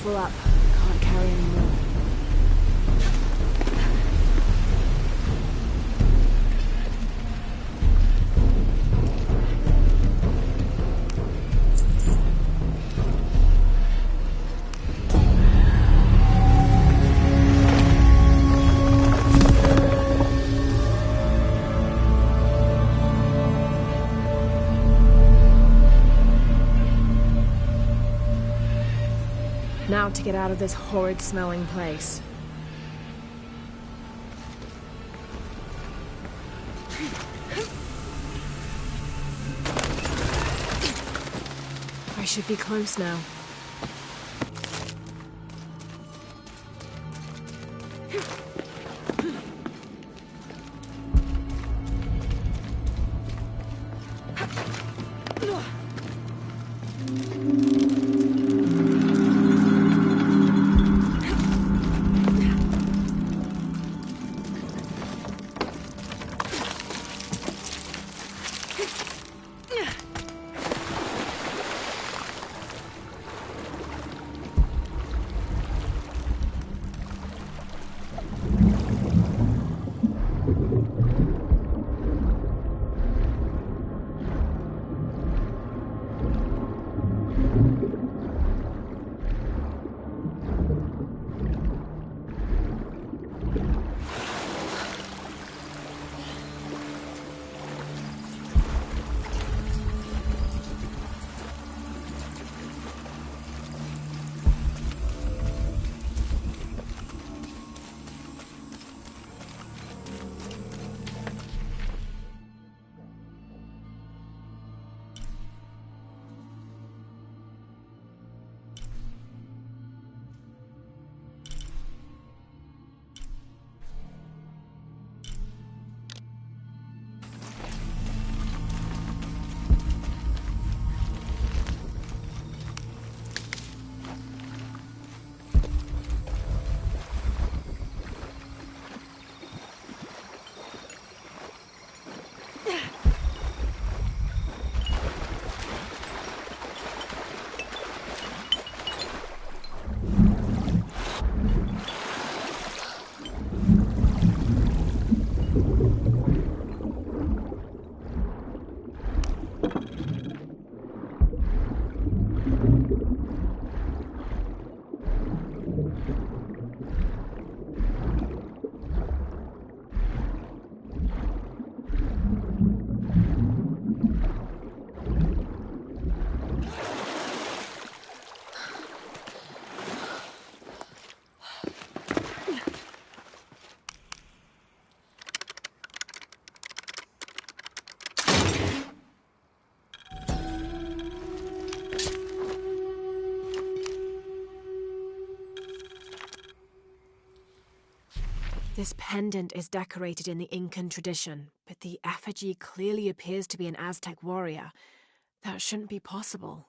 full up. Can't carry any more. Now to get out of this horrid-smelling place. I should be close now. This pendant is decorated in the Incan tradition, but the effigy clearly appears to be an Aztec warrior. That shouldn't be possible.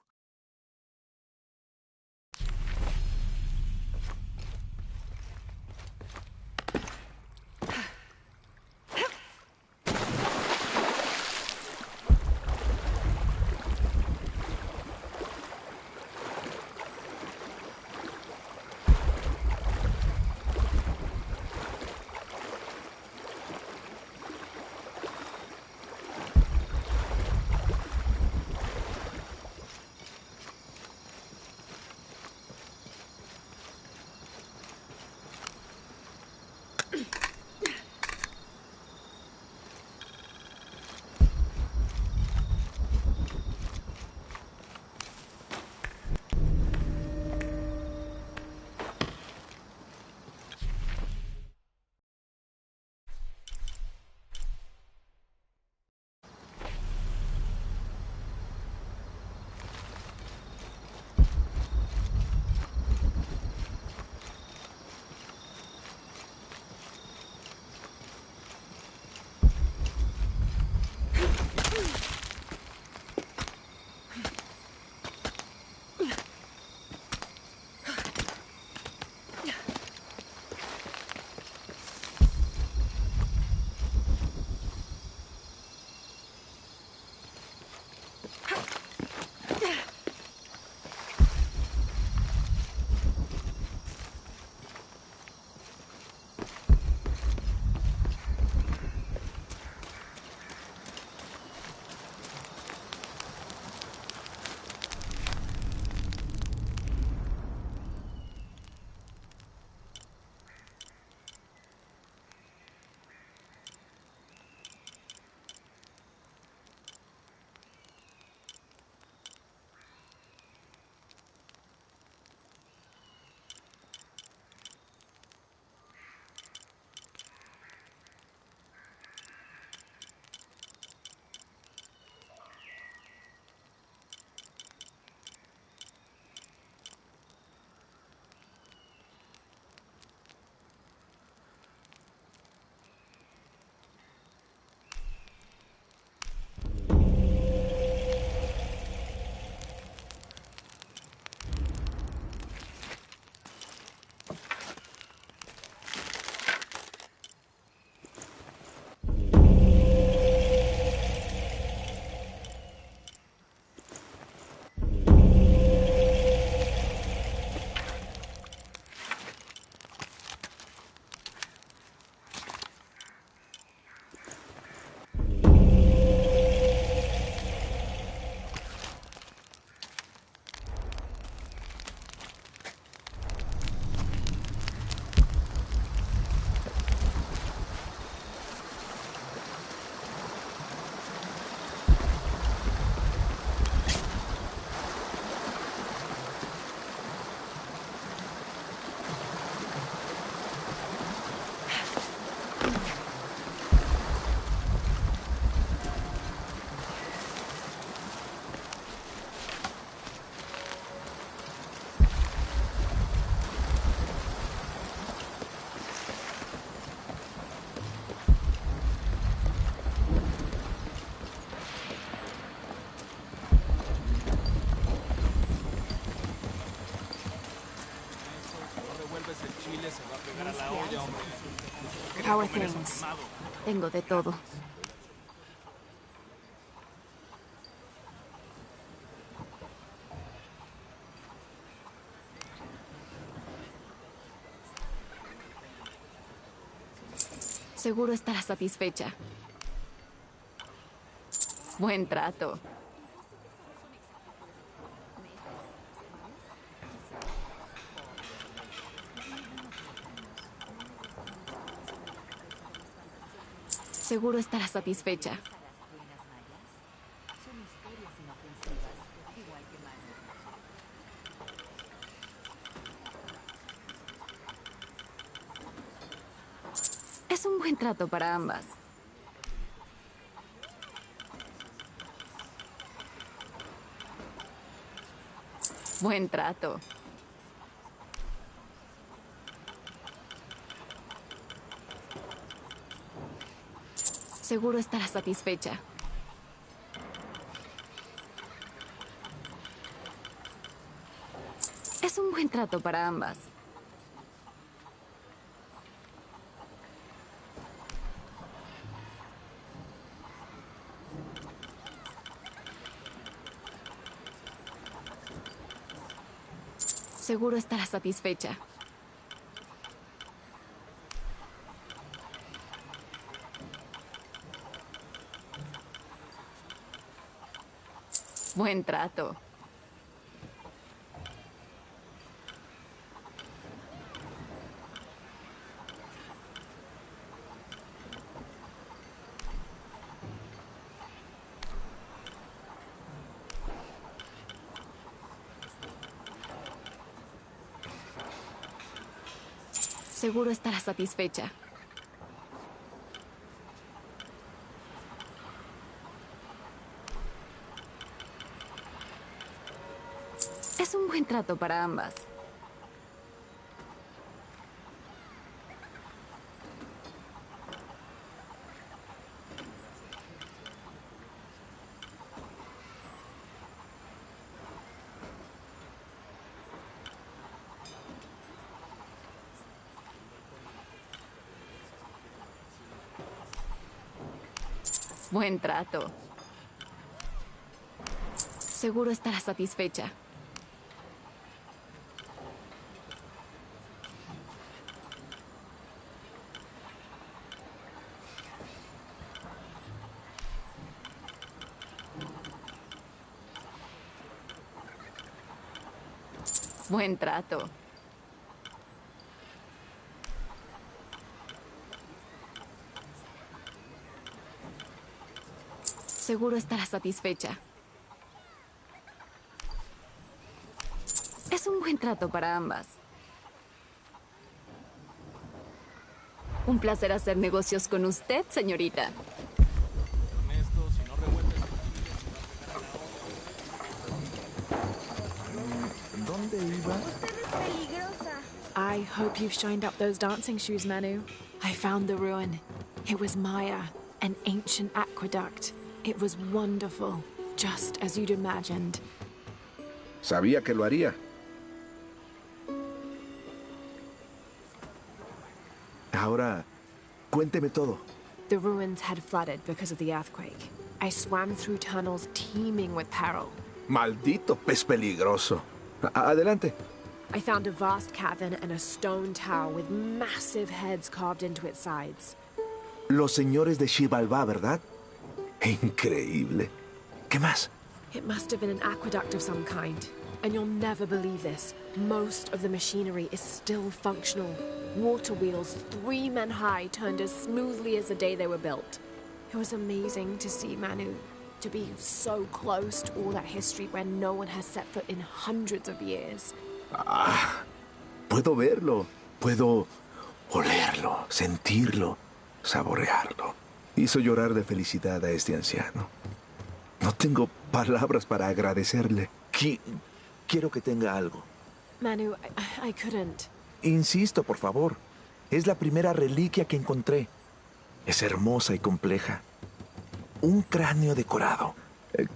How are things? Tengo de todo. Seguro estarás satisfecha. Buen trato. Seguro estarás satisfecha. Es un buen trato para ambas. Buen trato. Seguro estarás satisfecha. Es un buen trato para ambas. Seguro estarás satisfecha. Buen trato. Seguro estarás satisfecha. Es un buen trato para ambas. Buen trato. Seguro estarás satisfecha. Buen trato. Seguro estarás satisfecha. Es un buen trato para ambas. Un placer hacer negocios con usted, señorita. ¿Dónde iba? Usted es peligrosa. I hope you've shined up those dancing shoes, Manu. I found the ruin. It was Maya, an ancient aqueduct. It was wonderful, just as you'd imagined. Sabía que lo haría. Ahora, cuénteme todo. The ruins had flooded because of the earthquake. I swam through tunnels teeming with peril. Maldito pez peligroso. Adelante. I found a vast cavern and a stone tower with massive heads carved into its sides. Los señores de Xibalbá, ¿verdad? Increíble. ¿Qué más? It must have been an aqueduct of some kind. And you'll never believe this. Most of the machinery is still functional. Water wheels 3 men high turned as smoothly as the day they were built. It was amazing to see, Manu. To be so close to all that history where no one has set foot in hundreds of years. Ah, puedo verlo. Puedo olerlo, sentirlo, saborearlo. Hizo llorar de felicidad a este anciano. No tengo palabras para agradecerle. Quiero que tenga algo. Manu, I couldn't. Insisto, por favor. Es la primera reliquia que encontré. Es hermosa y compleja. Un cráneo decorado.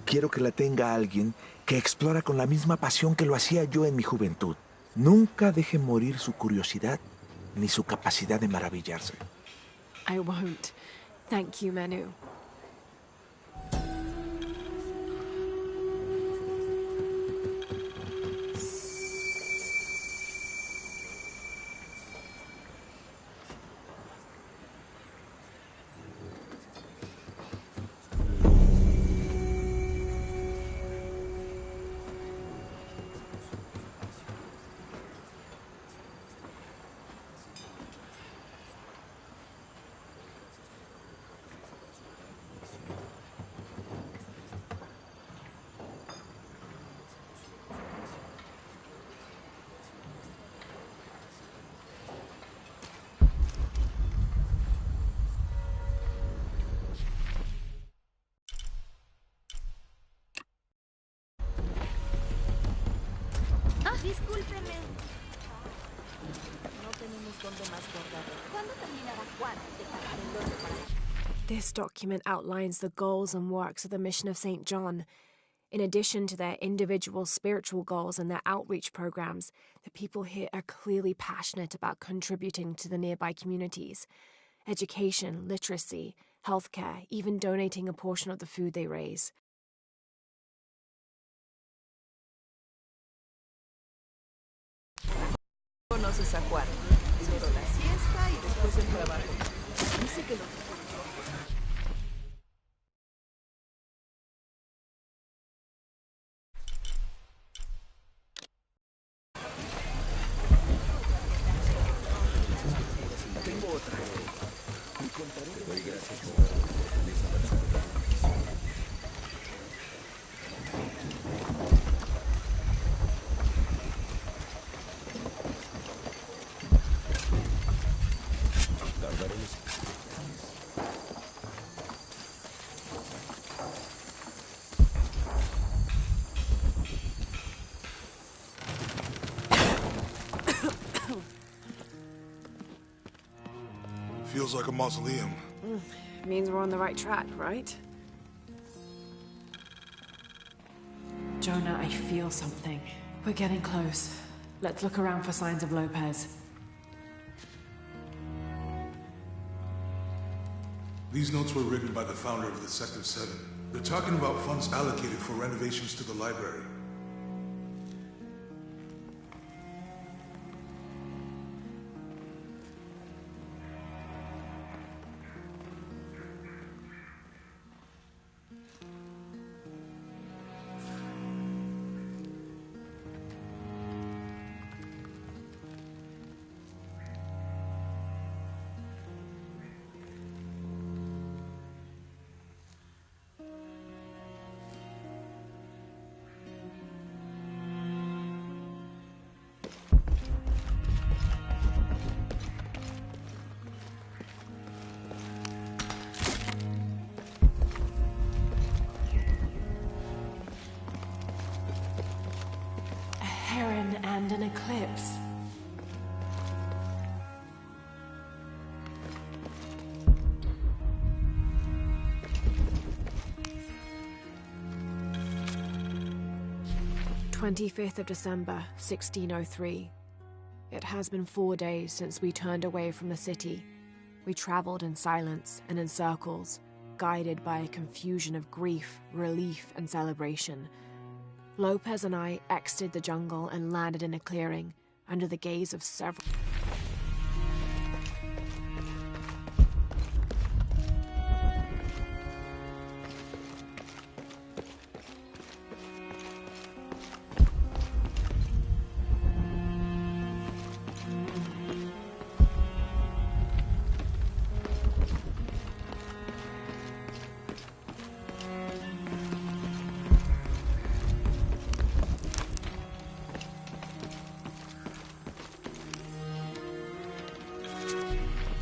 Quiero que la tenga alguien que explora con la misma pasión que lo hacía yo en mi juventud. Nunca deje morir su curiosidad ni su capacidad de maravillarse. I won't. Thank you, Manu. Discúlpeme. No tenemos dónde más guardarlo. ¿Cuándo terminará Juan de cargar el oro para él? This document outlines the goals and works of the mission of St. John. In addition to their individual spiritual goals and their outreach programs, the people here are clearly passionate about contributing to the nearby communities. Education, literacy, healthcare, even donating a portion of the food they raise. Conoces a Juan. Primero la siesta y después el trabajo. Dice que los... Tengo otra. Me contaré. Te doy gracias. Feels like a mausoleum. Means we're on the right track, right? Jonah, I feel something. We're getting close. Let's look around for signs of Lopez. These notes were written by the founder of the Sect of Seven. They're talking about funds allocated for renovations to the library. And an eclipse. "25th of December, 1603. It has been 4 days since we turned away from the city. We traveled in silence and in circles, guided by a confusion of grief, relief, and celebration. Lopez and I exited the jungle and landed in a clearing, under the gaze of several...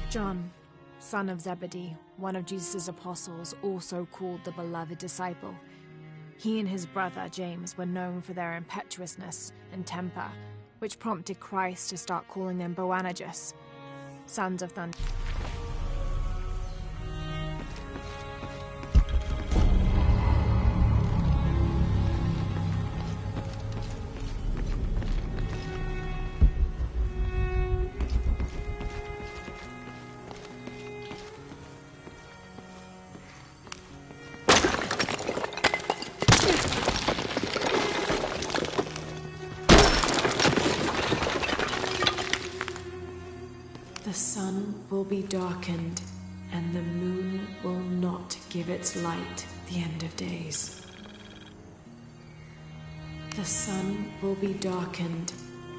John, son of Zebedee, one of Jesus' apostles, also called the beloved disciple. He and his brother James were known for their impetuousness and temper, which prompted Christ to start calling them Boanerges, sons of thunder. will be darkened, and the moon will not give its light the end of days. The sun will be darkened,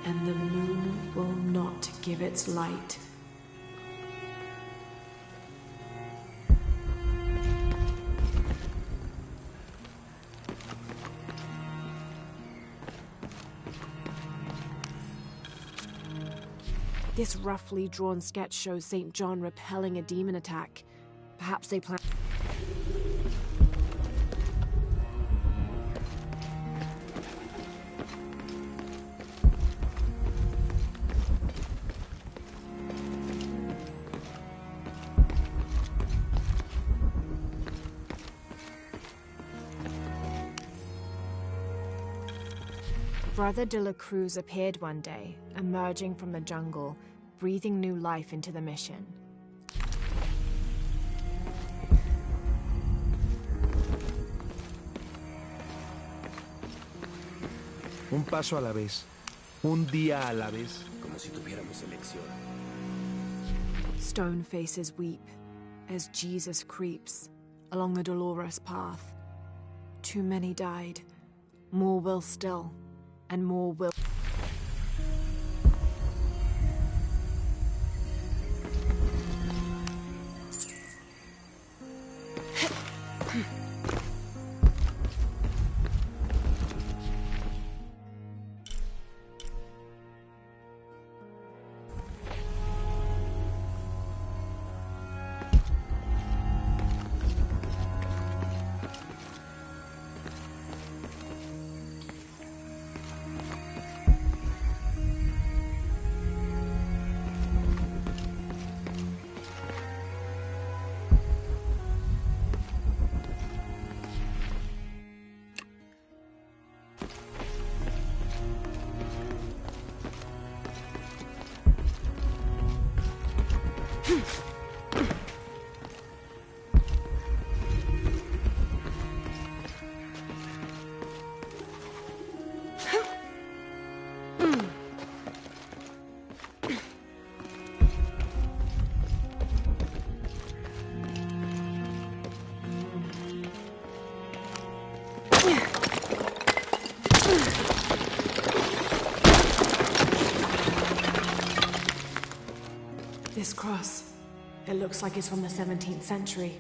and the moon will not give its light. This roughly drawn sketch shows St. John repelling a demon attack. Perhaps they plan. Brother de la Cruz appeared one day, emerging from the jungle, breathing new life into the mission. Un paso a la vez, un día a la vez. Como si tuviéramos elección. Stone faces weep as Jesus creeps along the dolorous path. Too many died, more will still, and more will. This cross, it looks like it's from the 17th century.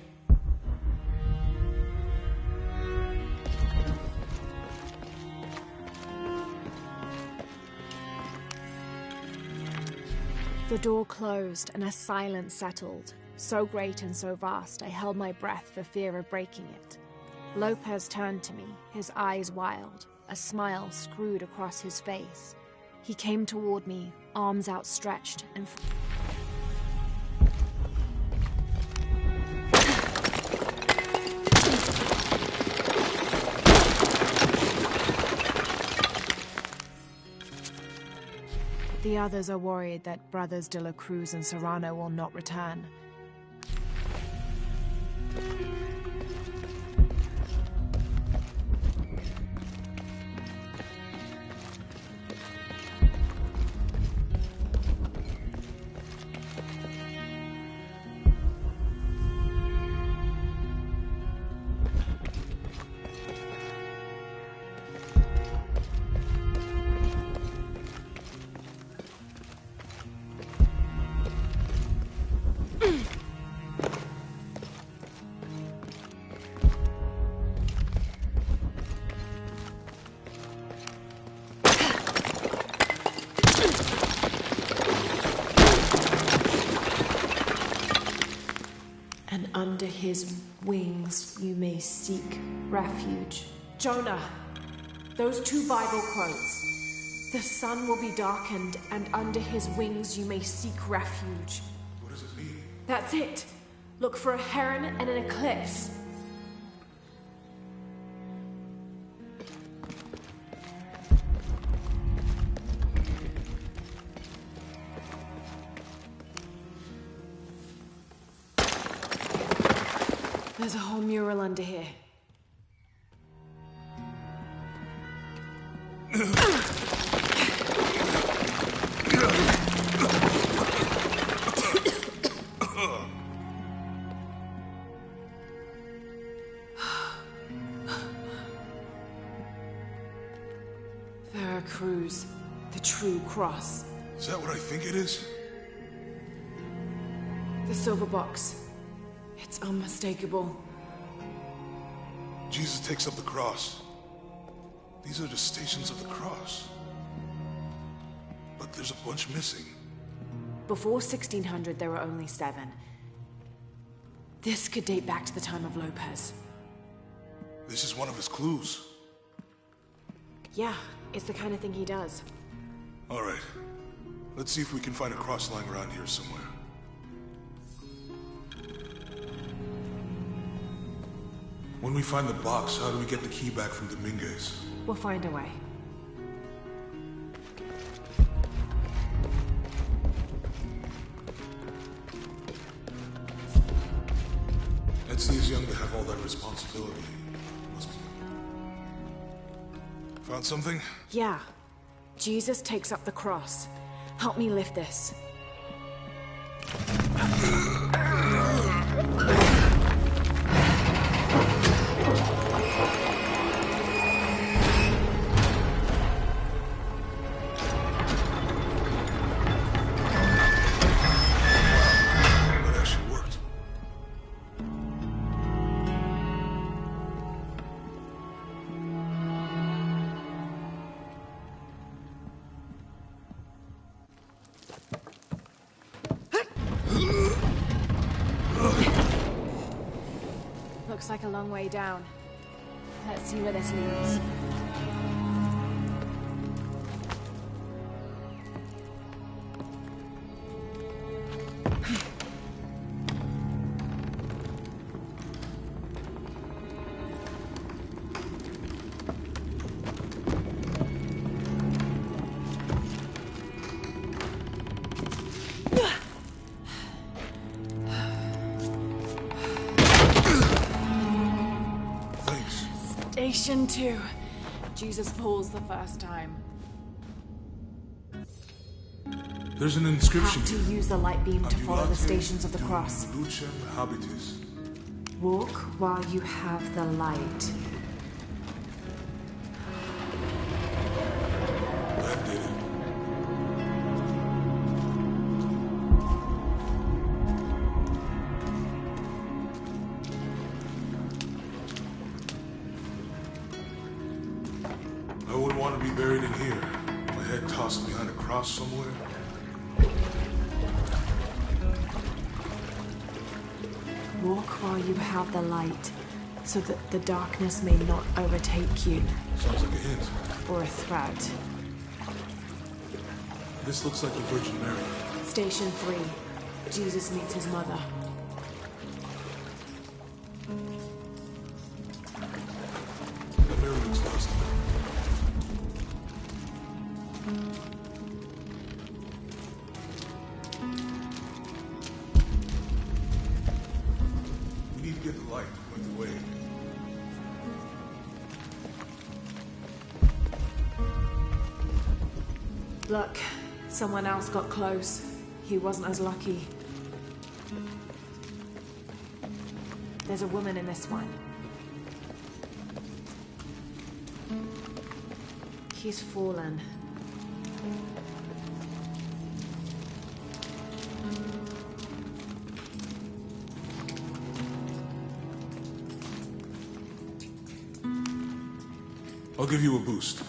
The door closed and a silence settled, so great and so vast I held my breath for fear of breaking it. Lopez turned to me, his eyes wild, a smile screwed across his face. He came toward me, arms outstretched, and the others are worried that Brothers de la Cruz and Serrano will not return. And under his wings you may seek refuge. Jonah, those two Bible quotes. The sun will be darkened, and under his wings you may seek refuge. What does it mean? That's it. Look for a heron and an eclipse. There's a whole mural under here. Cruz. The true cross. Is that what I think it is? The silver box. It's unmistakable. Jesus takes up the cross. These are the stations of the cross. But there's a bunch missing. Before 1600, there were only 7. This could date back to the time of Lopez. This is one of his clues. Yeah, it's the kind of thing he does. All right. Let's see if we can find a cross lying around here somewhere. When we find the box, how do we get the key back from Dominguez? We'll find a way. Ed seems young to have all that responsibility. Must be. Found something? Yeah. Jesus takes up the cross. Help me lift this. That actually worked. Looks like a long way down. Let's see where this leads. Thanks. Station 2. Jesus falls the first time. There's an inscription Have to here. use the light beam to follow the Ambulante stations of the dum cross. Lucem habitis. Walk while you have the light. That did it. I wouldn't want to be buried in here. My head tossed behind a cross somewhere. Walk while you have the light, so that the darkness may not overtake you, Sounds like a hint. or a threat. This looks like the Virgin Mary. Station 3. Jesus meets his mother. The mirror looks lost. We need to get the light to point the way. Look, someone else got close. He wasn't as lucky. There's a woman in this one. He's fallen. I'll give you a boost.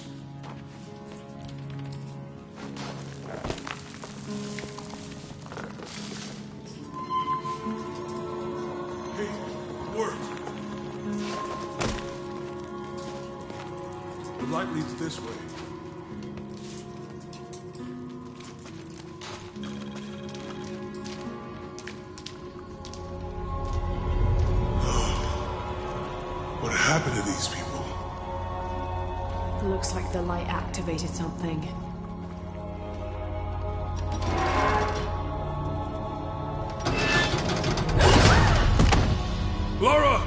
Hey, it worked. The light leads this way. What happened to these people? Looks like the light activated something. Laura!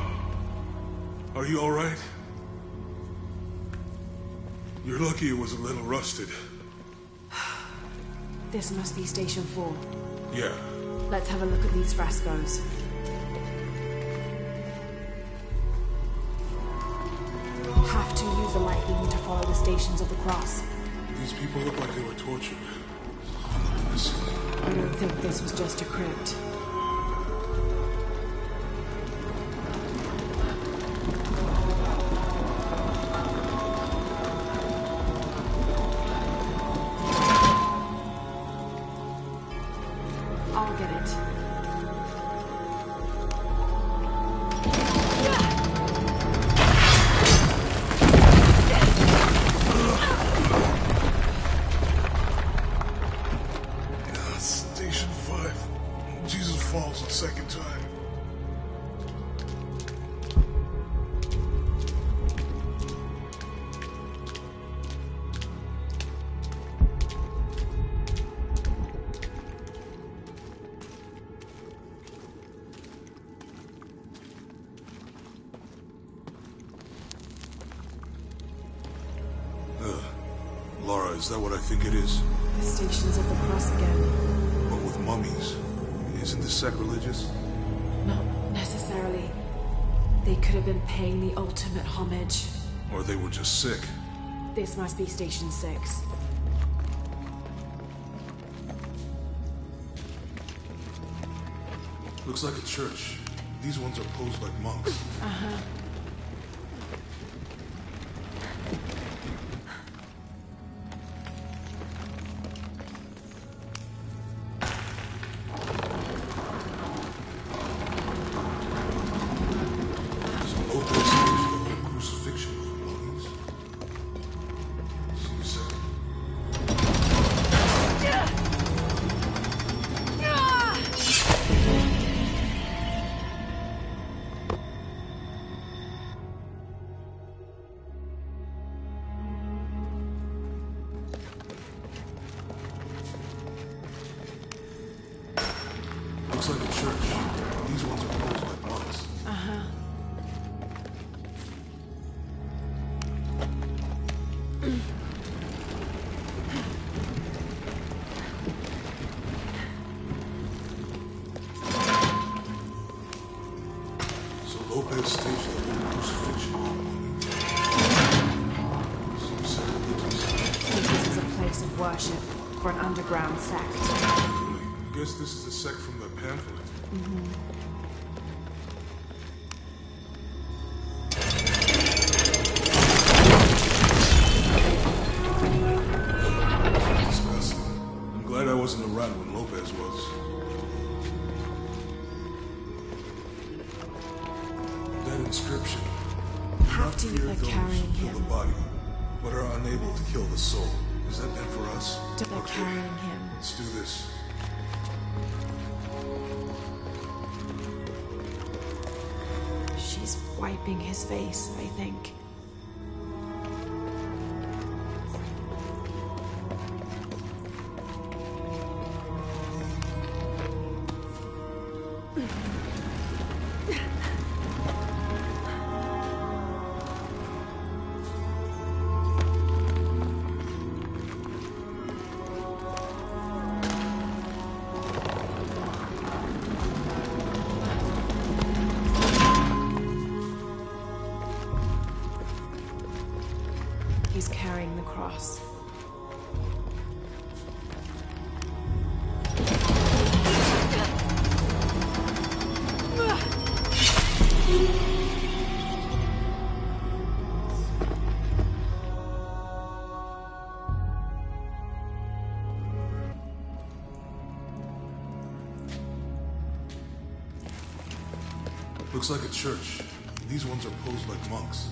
Are you all right? You're lucky it was a little rusted. This must be Station 4. Yeah. Let's have a look at these frescoes. Have to use the light beam to follow the stations of the cross. These people look like they were tortured. Look at the ceiling. I don't think this was just a crypt. I'll get it. Station 5. Jesus falls the second time. Laura, is that what I think it is? The Stations of the Cross again. But with mummies. Isn't this sacrilegious? Not necessarily. They could have been paying the ultimate homage. Or they were just sick. This must be Station 6. Looks like a church. These ones are posed like monks. Looks like a church. These ones are posed like monks. So Lopez staged the whole crucifixion. Seems sacrilegious. I think this is a place of worship for an underground sect. I guess this is a sect from the pamphlet. Disgusting. I'm glad I wasn't around when Lopez was. That inscription. How Not deep fear they're those carrying who kill him. the body, but are unable to kill the soul. Is that meant for us? They're carrying him. Let's do this. She's wiping his face, I think. He's carrying the cross. Looks like a church. These ones are posed like monks.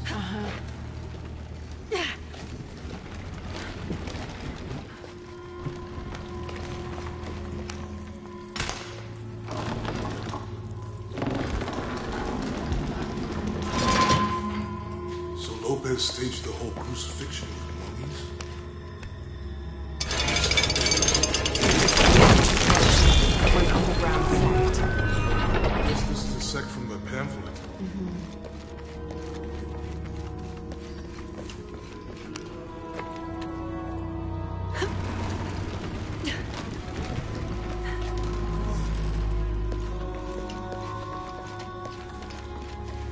So Lopez staged the whole crucifixion with mummies? For an underground sect. I guess this is a sect from the pamphlet.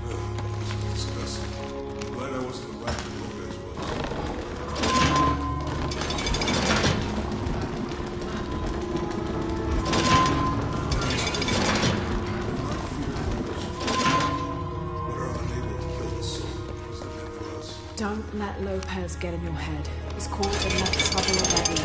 This is disgusting. I'm glad I wasn't around when Lopez was. Don't let Lopez get in your head. He's caused enough trouble already.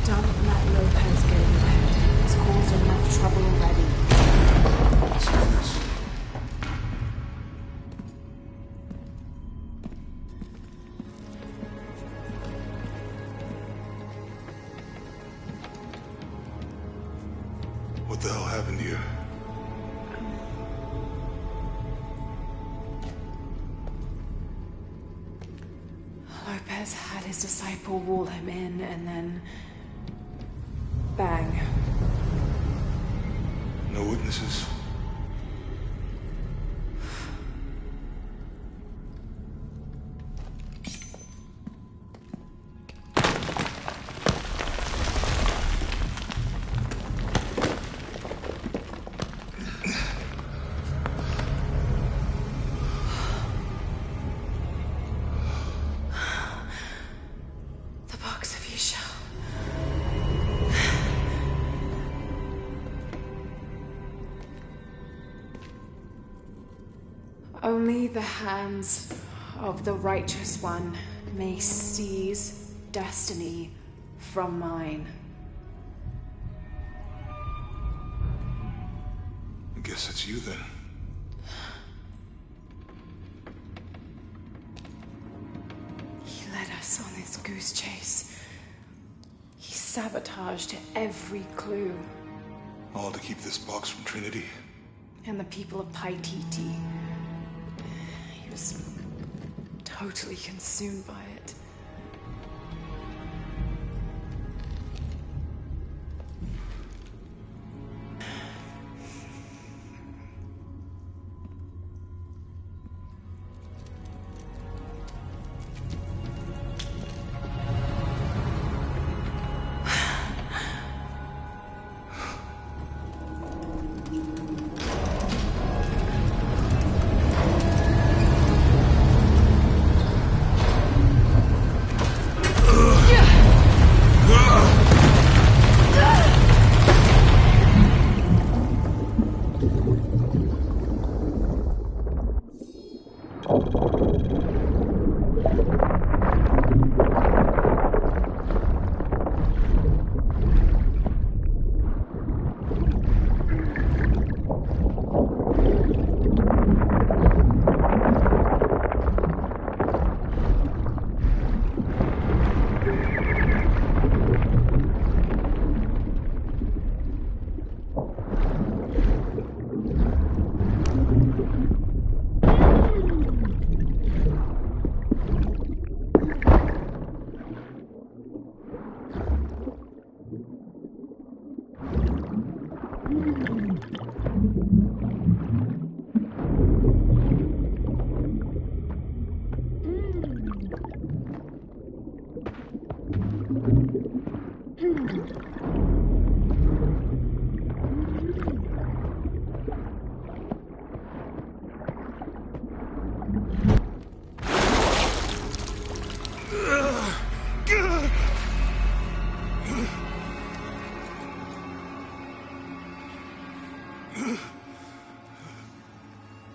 Don't let Lopez get in your head. He's caused enough trouble already. What the hell happened here? Lopez had his disciple wall him in, and then... bang. No witnesses? The box of Isha. Only the hands of the righteous one may seize destiny from mine. I guess it's you then. He led us on this goose chase. He sabotaged every clue. All to keep this box from Trinity. And the people of Paititi. He was totally consumed by it.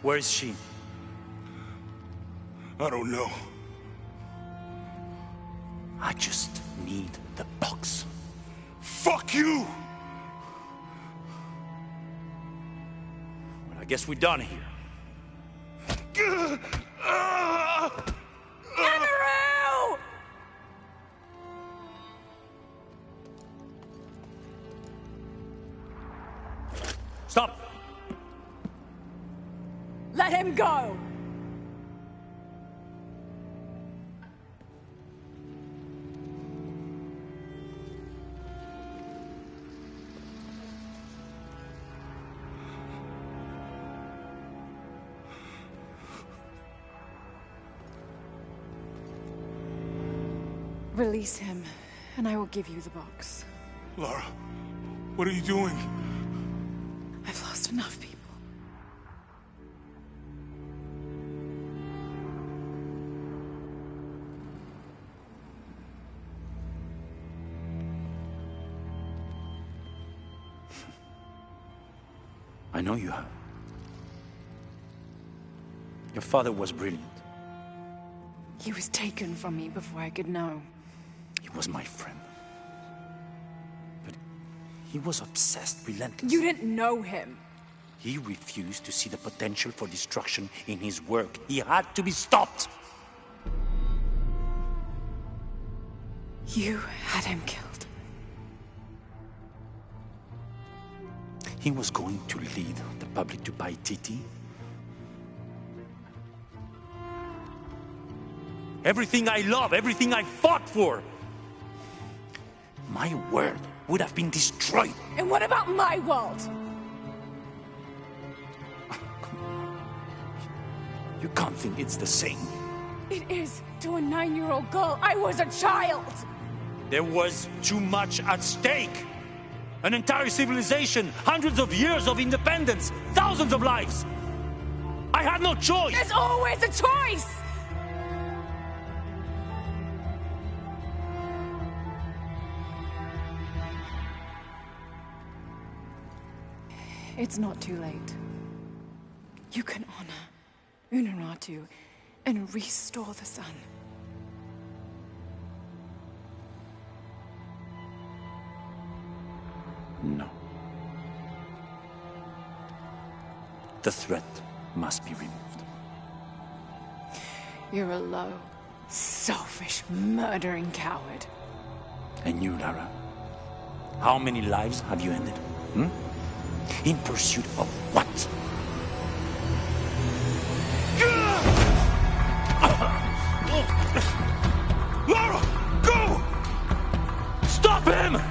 Where is she? I don't know. I just need the box. Fuck you! Well, I guess we're done here. Stop! Let him go! Release him, and I will give you the box. Lara, what are you doing? I've lost enough people. I know you have. Your father was brilliant. He was taken from me before I could know. He was my friend. But he was obsessed, relentless. You didn't know him. He refused to see the potential for destruction in his work. He had to be stopped. You had him killed. He was going to lead the public to Paititi. Everything I love, everything I fought for. My world would have been destroyed. And what about my world? You can't think it's the same. It is to a 9-year-old girl. I was a child. There was too much at stake. An entire civilization, hundreds of years of independence, thousands of lives. I had no choice. There's always a choice. It's not too late. You can honor Unuratu and restore the sun. No. The threat must be removed. You're a low, selfish, murdering coward. And you, Lara? How many lives have you ended? In pursuit of what? Lara! Go! Stop him!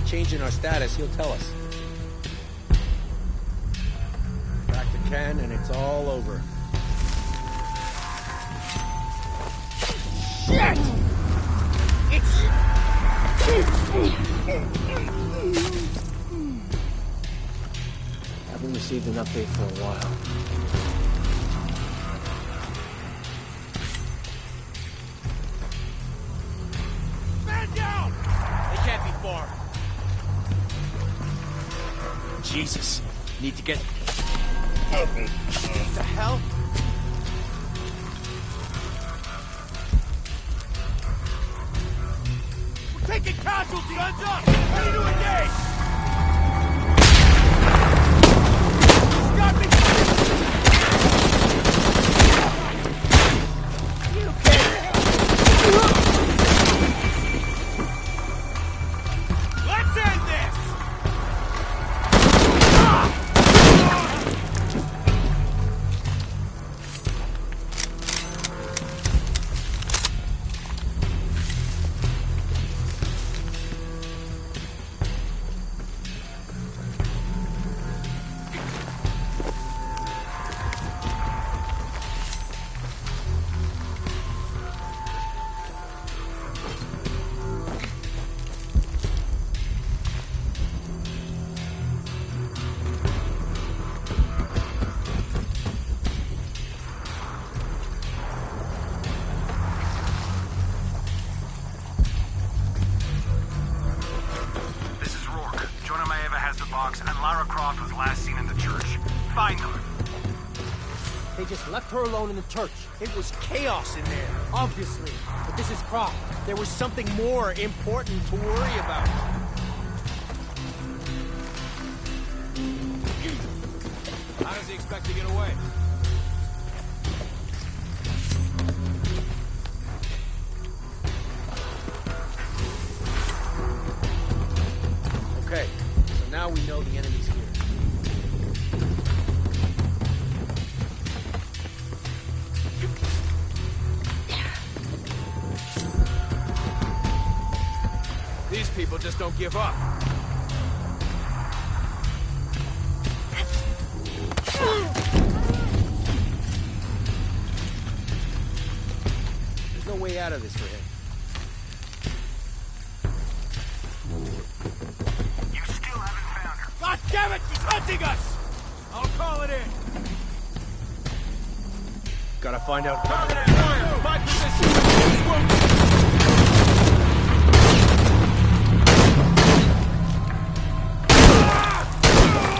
Change in our status, he'll tell us. Back to Ken, and it's all over. Shit! Haven't received an update for a while. Man down! They can't be far. Jesus. Need to get... What the hell? We're taking casualties! Guns up! Ready to engage! Got me! You can't... Let's end this! They just left her alone in the church. It was chaos in there. Obviously. But this is Croft. There was something more important to worry about. How does he expect to get away? Okay, so now we know the enemy's here. These people just don't give up. There's no way out of this for him. You still haven't found her. God damn it! She's hunting us! I'll call it in. Gotta find out. Target fire! My position!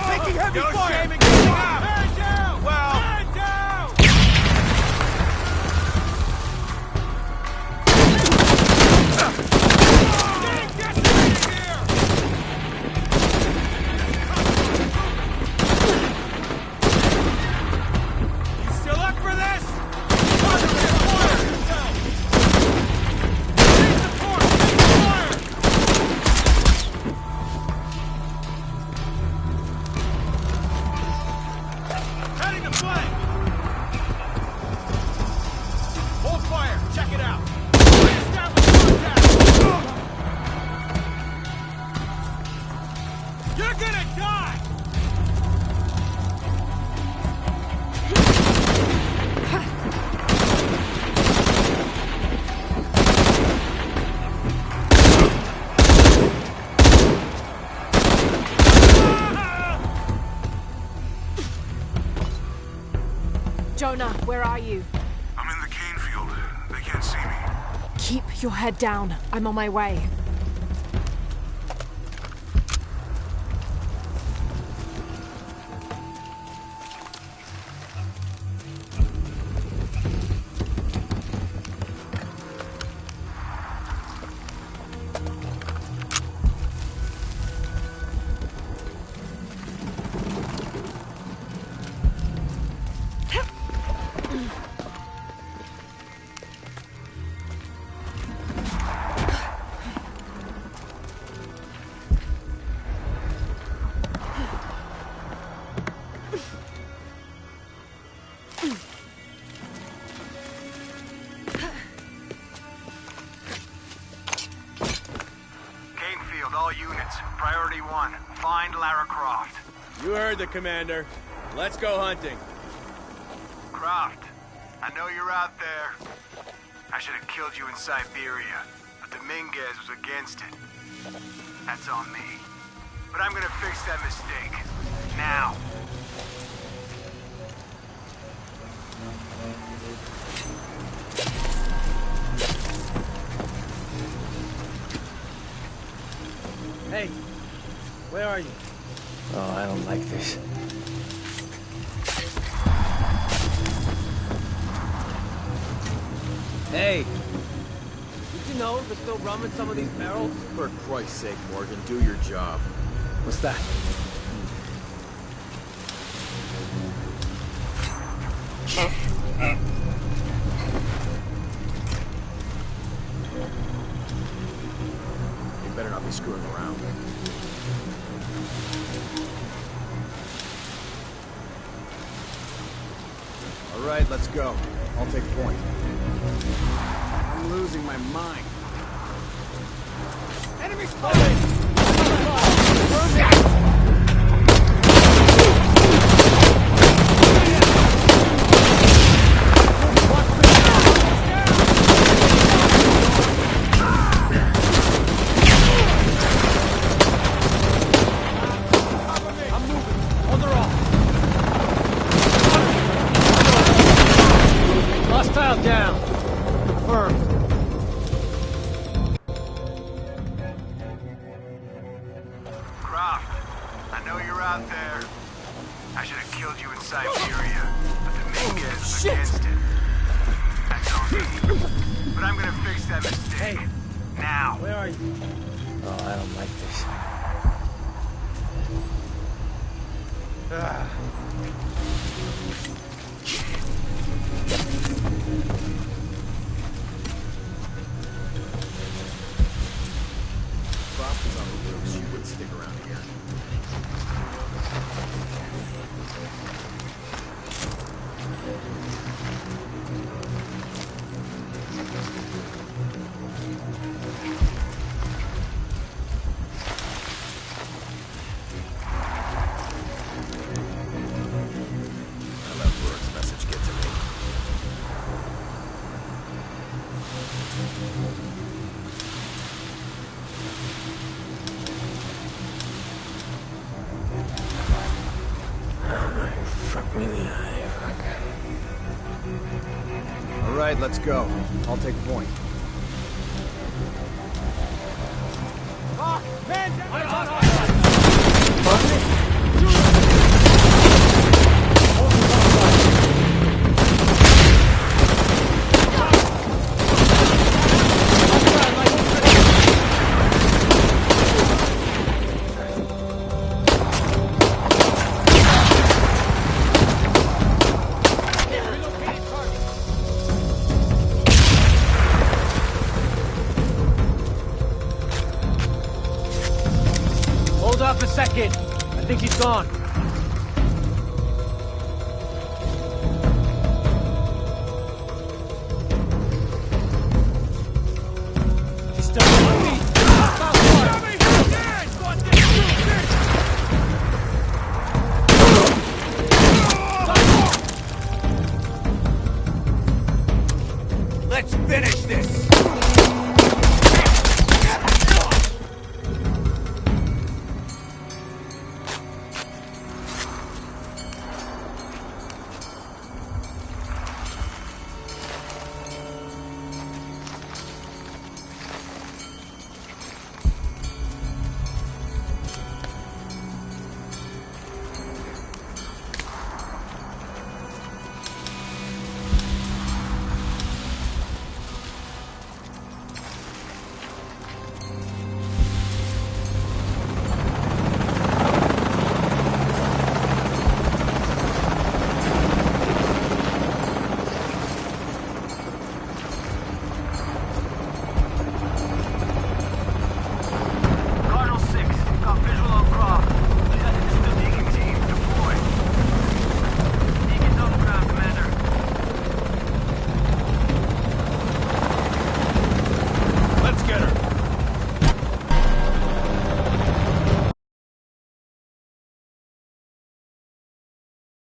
Taking heavy fire! Shame in getting out! Man down! Well... Man down! Getting decimated here! You still up for this? Positive fire! Take support! Take fire! Heading to flank! Hold fire! Check it out! Reestablish contact! You're gonna die! Jonah, where are you? I'm in the cane field. They can't see me. Keep your head down. I'm on my way. Cane field, all units. Priority 1. Find Lara Croft. You heard the commander. Let's go hunting. Croft, I know you're out there. I should have killed you in Siberia, but Dominguez was against it. That's on me. But I'm gonna fix that mistake. Now. Hey, where are you? Oh, I don't like this. Hey! Did you know there's still rum in some of these barrels? For Christ's sake, Morgan, do your job. What's that? You better not be screwing around. All right, let's go. I'll take point. I'm losing my mind. Enemy spotted! I'm moving. Hold her off. Hostile down. Confirmed. Croft, I know you're out there. I should have killed you in Siberia, but Dominguez was against it. That's on me. But I'm gonna fix that mistake. Hey. Now. Where are you? Oh, I don't like this. Croft was on the loose. She wouldn't stick around here. I let Rourke's message get to me. Fuck me in the eye, fuck. All right, let's go. I'll take point. Hold up a second. I think he's gone. He's still on me. Let's finish this!